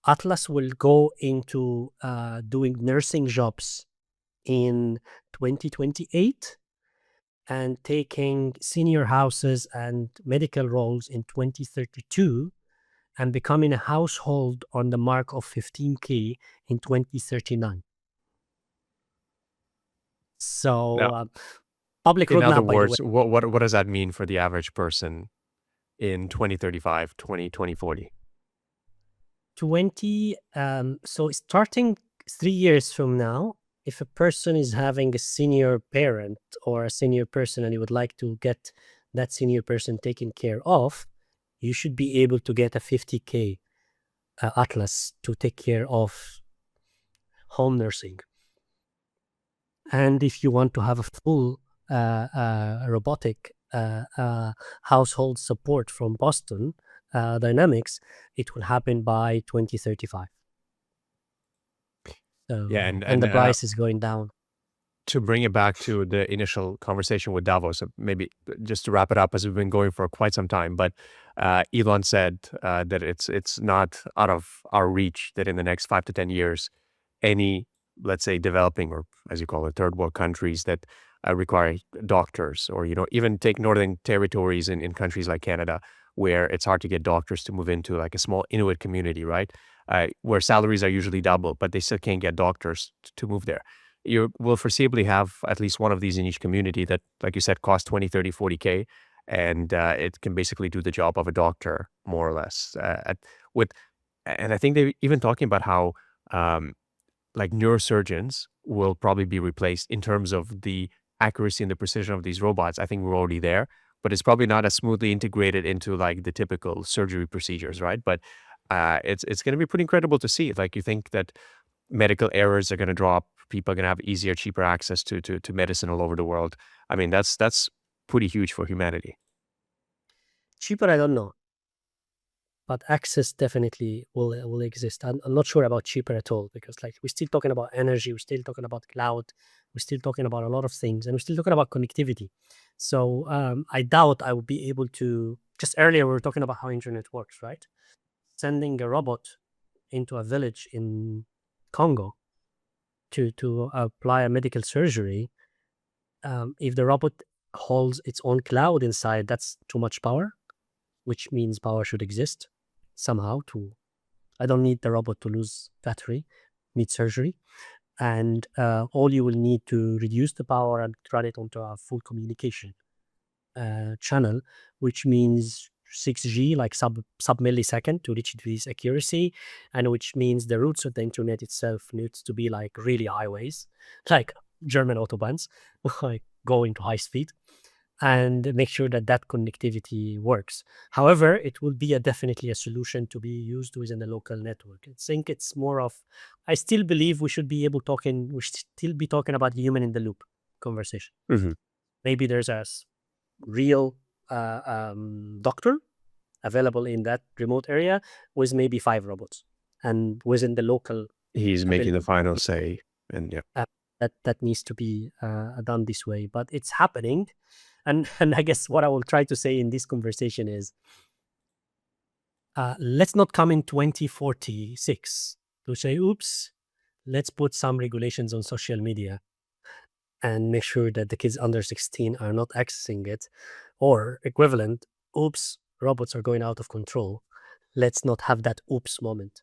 Atlas will go into doing nursing jobs in 2028. and taking senior houses and medical roles in 2032 and becoming a household on the mark of 15K in 2039. Now, So, public in other roadmap, by the way. words, what does that mean for the average person in 2035, 2040? So starting 3 years from now, if a person is having a senior parent or a senior person and you would like to get that senior person taken care of, you should be able to get a 50K Atlas to take care of home nursing. And if you want to have a full robotic household support from Boston Dynamics, it will happen by 2035. So, Yeah, and the price is going down. to bring it back to the initial conversation with Davos, maybe just to wrap it up, as we've been going for quite some time, but Elon said that it's not out of our reach that in the next 5 to 10 years, any, let's say, developing, or as you call it, third world countries that require doctors, or, even take northern territories in countries like Canada, where it's hard to get doctors to move into like a small Inuit community, right? Where salaries are usually double, but they still can't get doctors to move there. You will foreseeably have at least one of these in each community that, like you said, cost 20, 30, 40K. And it can basically do the job of a doctor, more or less. And I think they're even talking about how like neurosurgeons will probably be replaced in terms of the accuracy and the precision of these robots. I think we're already there, but it's probably not as smoothly integrated into like the typical surgery procedures, right? But it's going to be pretty incredible to see. Like, you think that medical errors are going to drop. People are going to have easier, cheaper access to medicine all over the world. I mean, that's pretty huge for humanity. Cheaper, I don't know, but access definitely will exist. I'm not sure about cheaper at all, because like we're still talking about energy, we're still talking about cloud, we're still talking about a lot of things, and we're still talking about connectivity. So I doubt I will be able to. Just earlier we were talking about how internet works, right? Sending a robot into a village in Congo to apply a medical surgery. If the robot holds its own cloud inside, that's too much power, which means power should exist somehow to. I don't need the robot to lose battery mid-surgery. And all you will need to reduce the power and run it onto a full communication channel, which means 6G, like sub millisecond to reach this accuracy, and which means the routes of the internet itself needs to be like really highways, like German autobahns, like going to high speed, and make sure that that connectivity works. However, it will be definitely a solution to be used within the local network. I think it's more of, I still believe we should be we should still be talking about human in the loop conversation. Hmm. Maybe there's a real doctor available in that remote area with maybe 5 robots, and within the local He's making the ability, final say, and yeah. that needs to be done this way. But it's happening. And I guess what I will try to say in this conversation is, let's not come in 2046 to say, oops, let's put some regulations on social media and make sure that the kids under 16 are not accessing it, or equivalent, oops, robots are going out of control. Let's not have that oops moment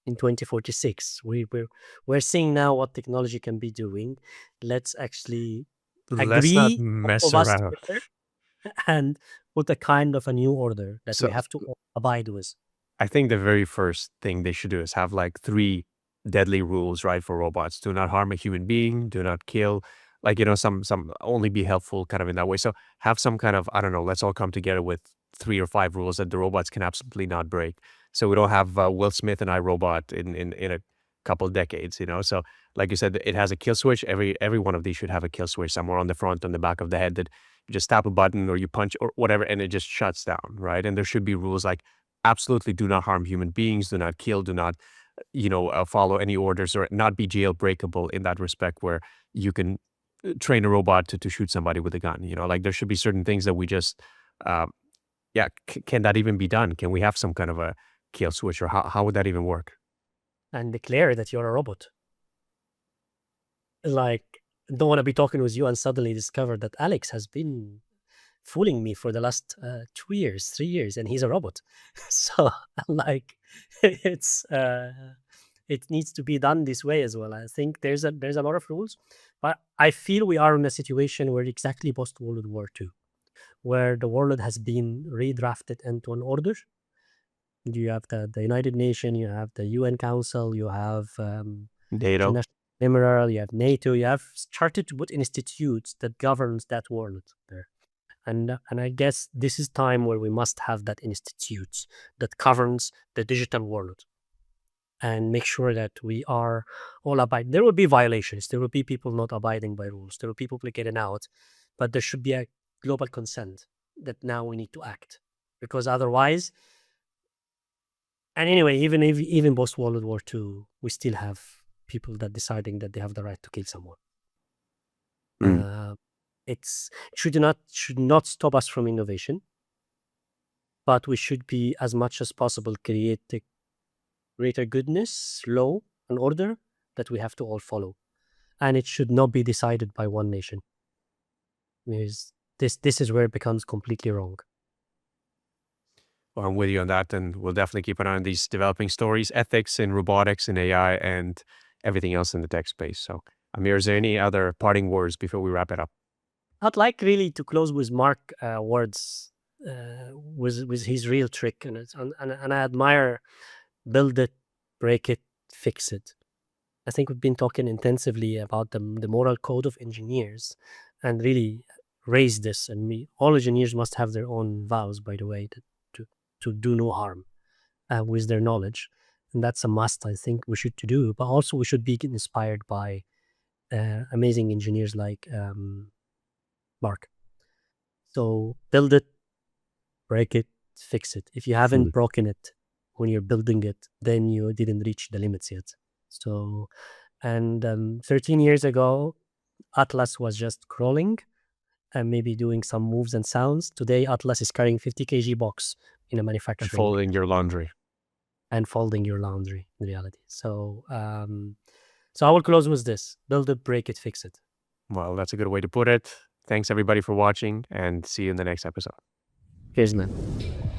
in 2046. We're seeing now what technology can be doing. Let's actually Let's not agree, all mess of us around. together, and put a kind of a new order that we So have to all abide with. I think the very first thing they should do is have like 3 deadly rules, right, for robots. Do not harm a human being, do not kill, like, some only be helpful kind of in that way. So have some kind of, I don't know, let's all come together with 3 or 5 rules that the robots can absolutely not break. So we don't have Will Smith and iRobot in a couple decades. So like you said, it has a kill switch. Every one of these should have a kill switch somewhere on the front, on the back of the head, that you just tap a button or you punch or whatever, and it just shuts down, right? And there should be rules like, absolutely do not harm human beings, do not kill, do not, follow any orders, or not be jailbreakable in that respect, where you can train a robot to shoot somebody with a gun. Like, there should be certain things that we just, uh, yeah, can that even be done? Can we have some kind of a kill switch, or how would that even work? And declare that you're a robot. Like, don't want to be talking with you and suddenly discover that Alex has been fooling me for the last 2 years, 3 years, and he's a robot. So like, it's it needs to be done this way as well. I think there's a lot of rules, but I feel we are in a situation where exactly post World War II, where the world has been redrafted into an order. You have the United Nations, you have the UN Council, you have NATO. International Mineral, you have NATO, you have started to put institutes that governs that world there. And I guess this is time where we must have that institute that governs the digital world and make sure that we are all abide. There will be violations. There will be people not abiding by rules. There will be people getting out, but there should be a global consent that now we need to act, because otherwise. And anyway, even post World War II, we still have people that deciding that they have the right to kill someone. It should not stop us from innovation, but we should be, as much as possible, create a greater goodness, law, and order that we have to all follow, and it should not be decided by one nation. Because this is where it becomes completely wrong. Well, I'm with you on that, and we'll definitely keep an eye on these developing stories, ethics in robotics and AI, and everything else in the tech space. So, Amir, is there any other parting words before we wrap it up? I'd like really to close with Mark words, with his real trick, and I admire build it, break it, fix it. I think we've been talking intensively about the moral code of engineers, and really raise this. And all engineers must have their own vows, by the way, to do no harm with their knowledge, and that's a must. I think we should to do, but also we should be inspired by amazing engineers like Mark. So build it, break it, fix it. If you haven't broken it when you're building it, then you didn't reach the limits yet. So, and 13 years ago, Atlas was just crawling and maybe doing some moves and sounds. Today, Atlas is carrying 50 kg box in a manufacturing. And folding your laundry. And folding your laundry in reality. So, so I will close with this: build it, break it, fix it. Well, that's a good way to put it. Thanks everybody for watching, and see you in the next episode. Cheers, man.